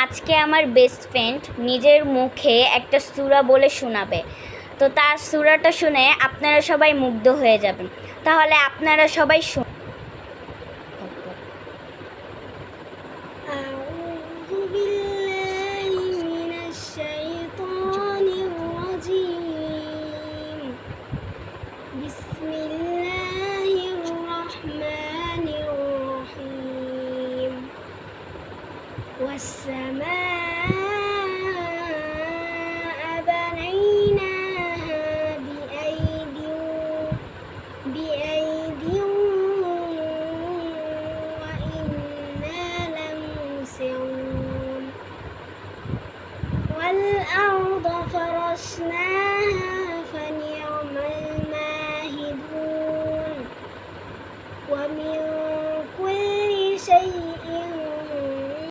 আজকে আমার best friend নিজের মুখে একটা সূরা বলে শোনাবে। তো তার সূরাটা শুনে আপনারা সবাই মুগ্ধ হয়ে যাবেন। তাহলে আপনারা সবাই أعوذ بالله من الشيطان الرجيم بسم الله الرحمن الرحيم والسماء